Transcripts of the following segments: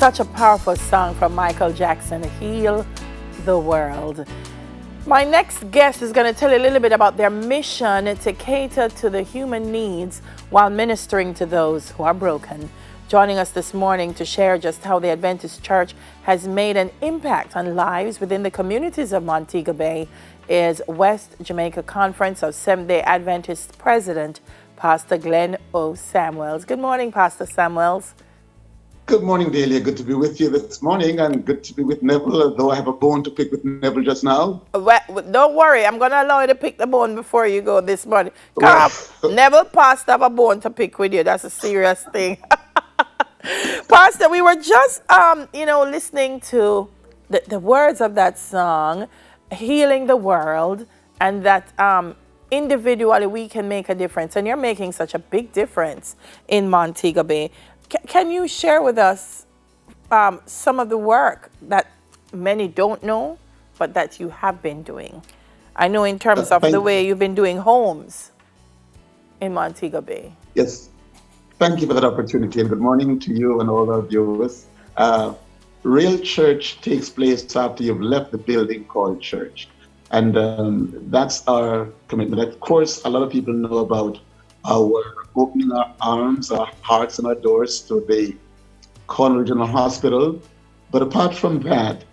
Such a powerful song from Michael Jackson, Heal the World. My next guest is going to tell you a little bit about their mission to cater to the human needs while ministering to those who are broken. Joining us this morning to share just how the Adventist Church has made an impact on lives within the communities of Montego Bay is West Jamaica Conference of Seventh-day Adventist President, Pastor Glenn O. Samuels. Good morning, Pastor Samuels. Good morning, Delia. Good to be with you this morning, and good to be with Neville, although I have a bone to pick with Neville just now. Well, don't worry, I'm going to allow you to pick the bone before you go this morning. Well, Neville, Pastor, have a bone to pick with you. That's a serious thing. Pastor, we were just, listening to the words of that song, Healing the World, and that individually we can make a difference. And you're making such a big difference in Montego Bay. Can you share with us some of the work that many don't know, but that you have been doing? I know in terms of the way you've been doing homes in Montego Bay. Yes. Thank you for that opportunity, and good morning to you and all our viewers. Real church takes place after you've left the building called church. And that's our commitment. Of course, a lot of people know about our opening our arms, our hearts, and our doors to the Cornwall General Hospital. But apart from that,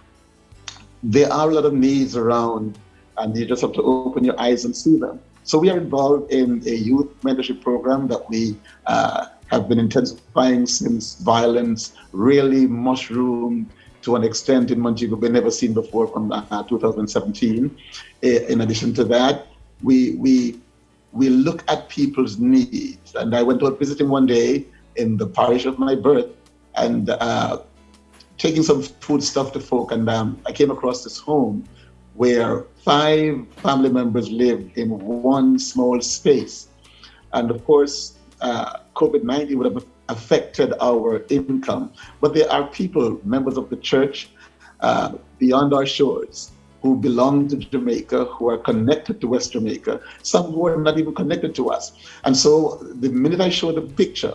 there are a lot of needs around, and you just have to open your eyes and see them. So we are involved in a youth mentorship program that we have been intensifying since violence really mushroomed to an extent in Montego Bay never seen before from 2017. In addition to that, we look at people's needs. And I went out visiting one day in the parish of my birth and taking some food stuff to folk. And I came across this home where 5 family members lived in one small space. And of course, COVID-19 would have affected our income. But there are people, members of the church, beyond our shores, who belong to Jamaica, who are connected to West Jamaica, some who are not even connected to us. And so the minute I showed the picture,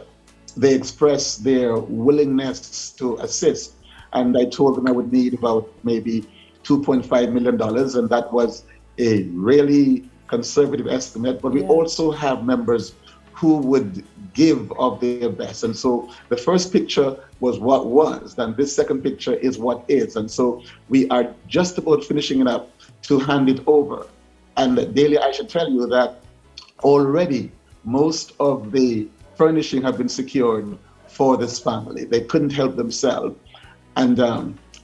they expressed their willingness to assist. And I told them I would need about maybe $2.5 million, and that was a really conservative estimate. But we also have members who would give of their best. And so the first picture was what was, and this second picture is what is. And so we are just about finishing it up to hand it over. And daily, I should tell you that already most of the furnishing have been secured for this family. They couldn't help themselves. And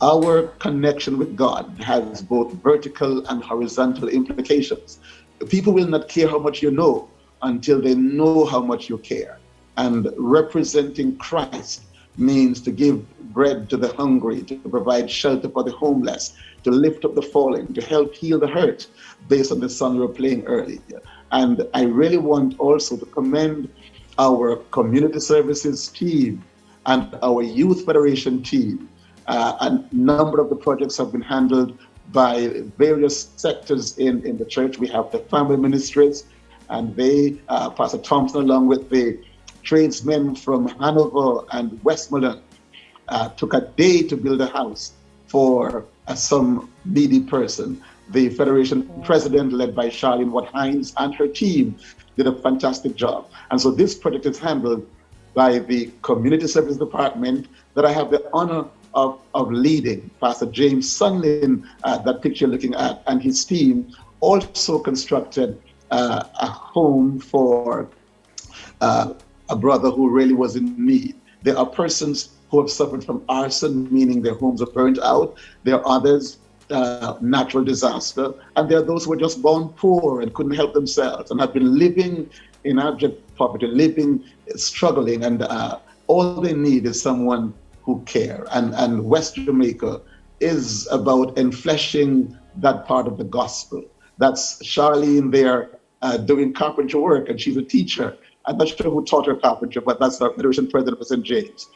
our connection with God has both vertical and horizontal implications. People will not care how much you know until they know how much you care. And representing Christ means to give bread to the hungry, to provide shelter for the homeless, to lift up the fallen, to help heal the hurt, based on the song we were playing earlier. And I really want also to commend our community services team and our youth federation team. A number of the projects have been handled by various sectors in the church. We have the family ministries, and they, Pastor Thompson, along with the tradesmen from Hanover and Westmoreland, took a day to build a house for some needy person. The Federation president, led by Charlene Watt-Hines, and her team did a fantastic job. And so this project is handled by the Community Service Department that I have the honor of leading. Pastor James Sunlin, that picture you're looking at, and his team also constructed a home for a brother who really was in need. There are persons who have suffered from arson, meaning their homes are burnt out. There are others, natural disaster. And there are those who were just born poor and couldn't help themselves and have been living in abject poverty, struggling. And all they need is someone who care. And West Jamaica is about enfleshing that part of the gospel. That's Charlene there doing carpentry work, and she's a teacher. I'm not sure who taught her carpentry, but that's our Federation President of St. James.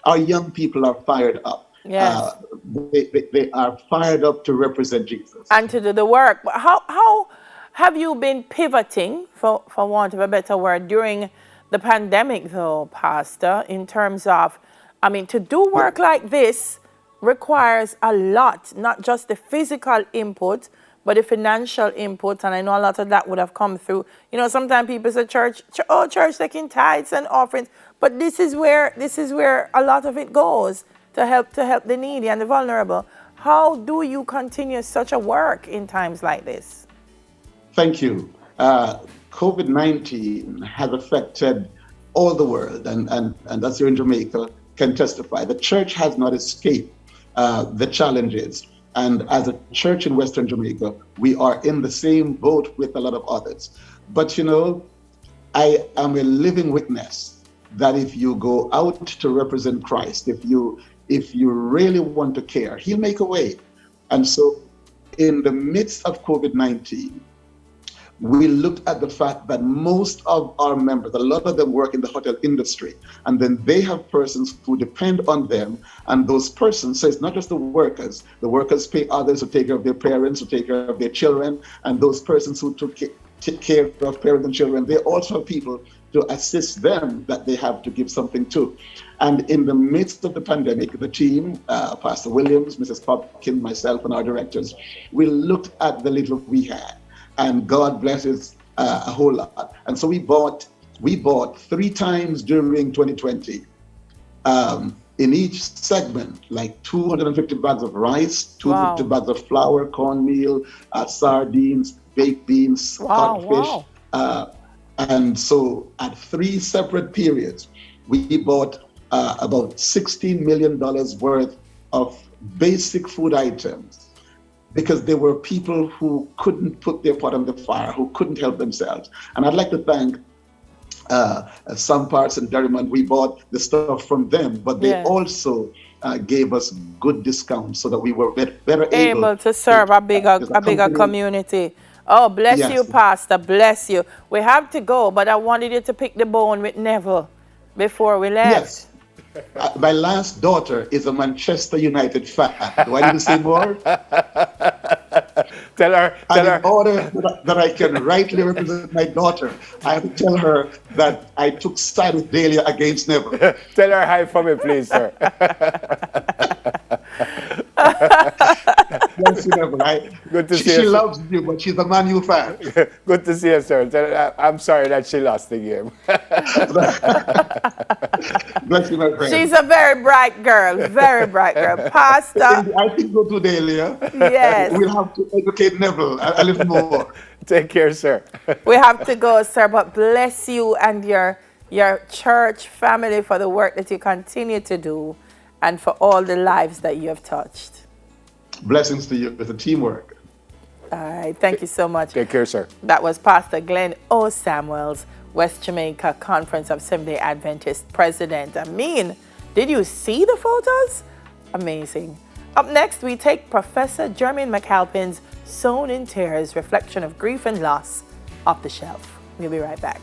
Our young people are fired up. Yes. They are fired up to represent Jesus. And to do the work. But how have you been pivoting, for want of a better word, during the pandemic, though, Pastor, in terms of I mean, to do work like this requires a lot, not just the physical input, but the financial input. And I know a lot of that would have come through. You know, sometimes people say church taking tithes and offerings, but this is where a lot of it goes to help the needy and the vulnerable. How do you continue such a work in times like this? Thank you. COVID-19 has affected all the world, and that's here in Jamaica can testify. The church has not escaped the challenges. And as a church in Western Jamaica, we are in the same boat with a lot of others. But you know, I am a living witness that if you go out to represent Christ, if you really want to care, He'll make a way. And so in the midst of COVID-19, we looked at the fact that most of our members, a lot of them work in the hotel industry, and then they have persons who depend on them, and those persons, so it's not just the workers pay others to take care of their parents, to take care of their children, and those persons who take care of parents and children, they also have people to assist them that they have to give something to. And in the midst of the pandemic, the team, Pastor Williams, Mrs. Popkin, myself, and our directors, we looked at the little we had. And God blesses a whole lot. And so we bought 3 times during 2020 in each segment, like 250 bags of rice, 250 bags of flour, cornmeal, sardines, baked beans, codfish. And so at 3 separate periods, we bought about $16 million worth of basic food items, because there were people who couldn't put their pot on the fire, who couldn't help themselves. And I'd like to thank some parts in Derryman. We bought the stuff from them, but they also gave us good discounts so that we were better able to serve a bigger community. Oh, bless you, Pastor, bless you. We have to go, but I wanted you to pick the bone with Neville before we left. Yes. My last daughter is a Manchester United fan. Do I need to say more? Tell her. In order that I can rightly represent my daughter, I have to tell her that I took side with Dahlia against Neville. Tell her hi for me, please, sir. Yes, Neville. Good to see you. She loves you, but she's a Man U fan. Good to see you, sir. I'm sorry that she lost the game. Bless you, my friend. She's a very bright girl, Pastor. I think go to Dahlia. Yes. We'll have to educate Neville a little more. Take care, sir. We have to go, sir, but bless you and your church family for the work that you continue to do and for all the lives that you have touched. Blessings to you with the teamwork. All right. Thank you so much. Take care, sir. That was Pastor Glenn O. Samuels, West Jamaica Conference of Seventh-day Adventist President. I mean, did you see the photos? Amazing. Up next, we take Professor Jermaine McAlpin's SOWN in Tears, Reflection of Grief and Loss, off the shelf. We'll be right back.